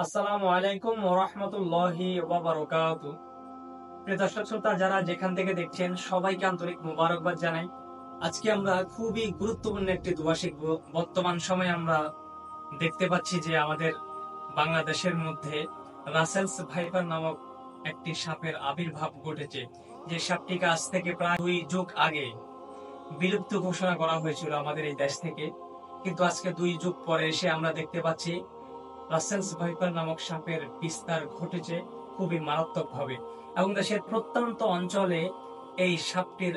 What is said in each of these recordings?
আসসালামু আলাইকুম ওয়া রাহমাতুল্লাহি ওয়া বারাকাতুহু। প্রিয় দর্শক শ্রোতা, যারা যেখান থেকে দেখছেন সবাইকে আন্তরিক মোবারকবাদ জানাই। আজকে আমরা খুবই গুরুত্বপূর্ণ একটি দোয়া শিখব। বর্তমান সময়ে আমরা দেখতে পাচ্ছি যে আমাদের বাংলাদেশের মধ্যে রাসেলস ভাইপার নামক একটি সাপের আবির্ভাব ঘটেছে। যে সাপটিকে আজ থেকে প্রায় 2 যুগ আগে বিলুপ্ত ঘোষণা করা হয়েছিল আমাদের এই দেশ থেকে, কিন্তু আজকে 2 যুগ পরে এসে আমরা দেখতে পাচ্ছি রাসেলস ভাইপার নামক সাপের বিস্তার ঘটেছে খুবই মারাত্মকভাবে, এবং দেশের প্রত্যন্ত অঞ্চলে এই সাপটির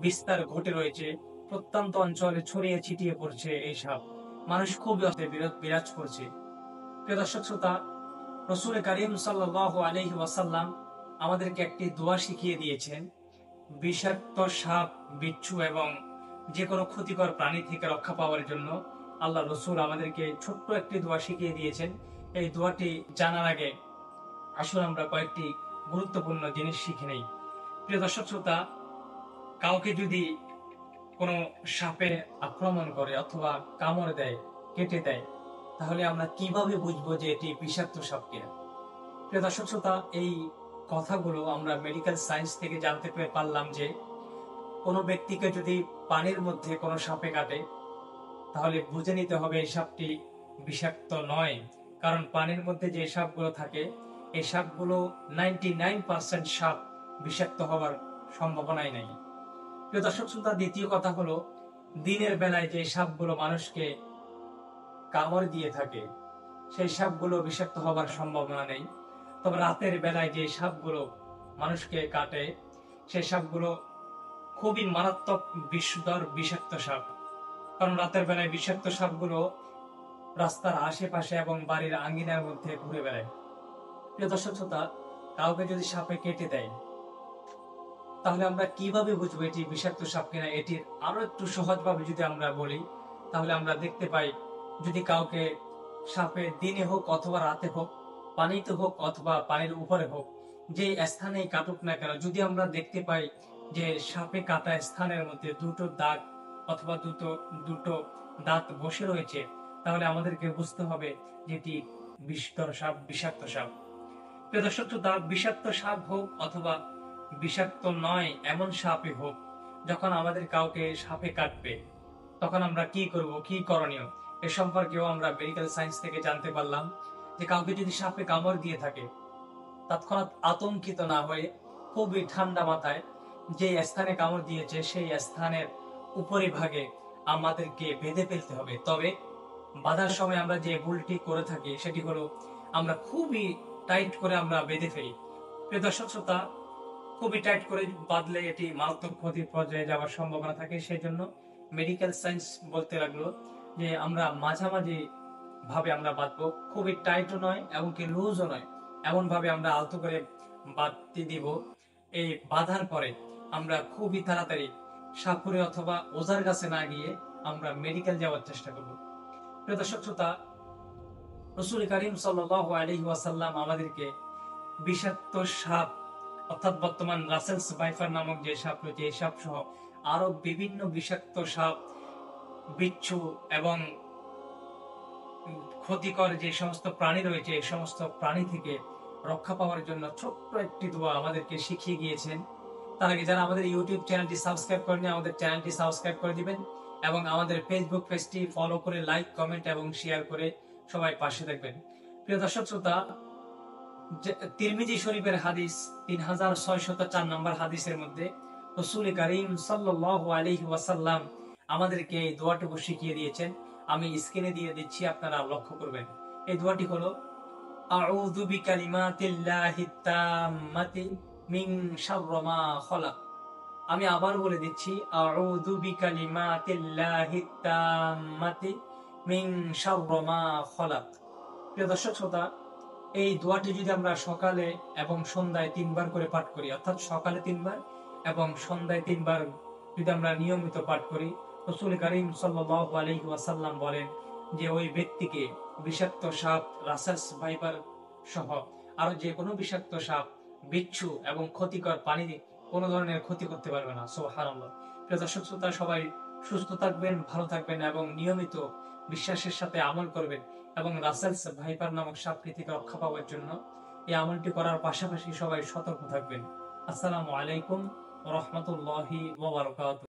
বিস্তার ঘটে রয়েছে। প্রত্যন্ত অঞ্চলে ছড়িয়ে ছিটিয়ে পড়ছে এই সাপ। মানুষ খুবই বিরাজ করছে। প্রিয় দর্শক শ্রোতা, রসুল করিম সাল্লাল্লাহু আলাইহি ওয়াসাল্লাম আমাদেরকে একটি দোয়া শিখিয়ে দিয়েছেন। বিষাক্ত সাপ, বিচ্ছু এবং যে কোনো ক্ষতিকর প্রাণী থেকে রক্ষা পাওয়ার জন্য আল্লাহ রসুল আমাদেরকে ছোট্ট একটি দোয়া শিখিয়ে দিয়েছেন। এই দোয়াটি জানার আগে আসুন আমরা কয়েকটি গুরুত্বপূর্ণ জিনিস শিখে নেই। প্রিয় দর্শক শ্রোতা, কাউকে যদি কোনো সাপে আক্রমণ করে অথবা কামড় দেয়, কেটে দেয়, তাহলে আমরা কিভাবে বুঝবো যে এটি বিষাক্ত সাপ কিনা? প্রিয় দর্শক শ্রোতা, এই কথাগুলো আমরা মেডিকেল সায়েন্স থেকে জানতে পারলাম যে কোনো ব্যক্তিকে যদি পানির মধ্যে কোনো সাপে কাটে, তাহলে বুঝে নিতে হবে এই সাপটি বিষাক্ত নয়। কারণ পানির মধ্যে যে সাপগুলো থাকে, এই সাপগুলো 99% সাপ বিষাক্ত হওয়ার সম্ভাবনাই নেই। প্রিয় দর্শক শ্রোতা, দ্বিতীয় কথা হলো, দিনের বেলায় যে সাপগুলো মানুষকে কামড় দিয়ে থাকে, সেই সাপগুলো বিষাক্ত হওয়ার সম্ভাবনা নেই। তবে রাতের বেলায় যে সাপগুলো মানুষকে কাটে, সেই সাপগুলো খুবই মারাত্মক বিষধর বিষাক্ত সাপ। কারণ রাতের বেলায় বিষাক্ত সাপগুলো রাস্তার আশেপাশে এবং বাড়ির আঙ্গিনার মধ্যে ঘুরে বেড়ায়। প্রিয় দর্শক শ্রোতা, কাউকে যদি সাপে কেটে দেয়, তাহলে আমরা কিভাবে বুঝবো এটি বিষাক্ত সাপ কিনা? এটির আরো একটু সহজভাবে যদি আমরা বলি, তাহলে আমরা দেখতে পাই, যদি কাউকে সাপে দিনে হোক অথবা রাতে হোক, পানিতে হোক অথবা পানির উপরে হোক, যে স্থানেই কাটুক না কেন, যদি আমরা দেখতে পাই যে সাপে কাটা স্থানের মধ্যে দুটো দাগ অথবা দুটো দুটো দাঁত বসে রয়েছে, তাহলে আমাদেরকে বুঝতে হবে যে এটি বিষধর সাপ, বিষাক্ত সাপ। প্রিয় দর্শক শ্রোতা, বিষাক্ত সাপ হোক অথবা বিষাক্ত নয় এমন সাপই হোক, যখন আমাদের কাউকে সাপে কাটবে, তখন আমরা কি করব, কি করণীয়, এ সম্পর্কেও আমরা মেডিকেল সায়েন্স থেকে জানতে পারলাম যে কাউকে যদি সাপে কামড় দিয়ে থাকে, তৎক্ষণাৎ আতঙ্কিত না হয়ে খুবই ঠান্ডা মাথায় যে স্থানে কামড় দিয়েছে সেই স্থানের উপরিভাগে আমাদেরকে বেঁধে ফেলতে হবে। তবে বাঁধার সময় আমরা যে ভুলটি করে থাকি সেটি হলো, আমরা খুবই টাইট করে আমরা বেঁধে ফেলি। প্রিয় দর্শক শ্রোতা, খুবই টাইট করে বাঁধলে এটি মারাত্মক ক্ষতির পর্যায়ে যাওয়ার সম্ভাবনা থাকে। সেই জন্য মেডিকেল সায়েন্স বলতে লাগলো যে আমরা মাঝামাঝি ভাবে আমরা বাঁধবো, খুবই টাইটও নয় এবং কি লুজও নয়, এমন ভাবে আমরা আলতো করে বাঁধতে দিব। এই বাঁধার পরে আমরা খুবই তাড়াতাড়ি সাপুরে অথবা ওঝার কাছে না গিয়ে আমরা মেডিকেল যাওয়ার চেষ্টা করব। প্রিয় দর্শক শ্রোতা, রসুল করিম সাল্লাল্লাহু আলাইহি ওয়াসাল্লাম আমাদেরকে বিষাক্ত সাপ, অর্থাৎ বর্তমান রাসেলস ভাইপার নামক যে সাপ রয়েছে, এই সাপ সহ আরো বিভিন্ন বিষাক্ত সাপ, বিচ্ছু এবং ক্ষতিকর যে সমস্ত প্রাণী রয়েছে, এই সমস্ত প্রাণী থেকে রক্ষা পাওয়ার জন্য ছোট্ট একটি দোয়া আমাদেরকে শিখিয়ে গিয়েছেন। তার আগে যারা আমাদের ইউটিউব চ্যানেলটি সাবস্ক্রাইব করেনি, আমাদের চ্যানেলটি সাবস্ক্রাইব করে দিবেন এবং আমাদের ফেসবুক পেজটি ফলো করে লাইক, কমেন্ট এবং শেয়ার করে সবাই পাশে থাকবেন। প্রিয় দর্শক শ্রোতা, তিরমিজি শরীফের হাদিস 3604 নম্বর হাদিসের মধ্যে রাসূল করিম সাল্লাল্লাহু আলাইহি ওয়াসাল্লাম আমাদেরকে এই দোয়াটুকু শিখিয়ে দিয়েছেন। আমি স্ক্রিনে দিয়ে দিচ্ছি, আপনারা লক্ষ্য করবেন। এই দোয়াটি হলো, আউযু বিকালিমাতিল্লাহিত তাম্মাতি মিন শাররি মা খলাক। আমি আবার বলে দিচ্ছি, আউযু বিকালিমাতিল্লাহিত তাম্মাতি মিন শাররি মা খলাক। প্রিয় দর্শক শ্রোতা, এই দোয়াটি যদি আমরা সকালে এবং সন্ধ্যায় 3 বার করে পাঠ করি, অর্থাৎ সকালে 3 বার এবং সন্ধ্যায় 3 বার যদি আমরা নিয়মিত পাঠ করি, রাসূল করিম সাল্লাল্লাহু আলাইহি ওয়াসাল্লাম বলেন যে ওই ব্যক্তিকে বিষাক্ত সাপ, রাসেলস ভাইপার সহ আরো যে কোনো বিষাক্ত সাপ, বিচ্ছু এবং ক্ষতিকর পানি কোনো ধরনের ক্ষতি করতে পারবে না। সুবহানাল্লাহ। প্রিয় দর্শক শ্রোতা, সবাই সুস্থ থাকবেন, ভালো থাকবেন এবং নিয়মিত বিশ্বাসের সাথে আমল করবেন এবং রাসেলস ভাইপার নামক সাপটি থেকে রক্ষা পাওয়ার জন্য এই আমলটি করার পাশাপাশি সবাই সতর্ক থাকবেন। আসসালামু আলাইকুম ওয়া রাহমাতুল্লাহি ওয়া বারাকাতুহু।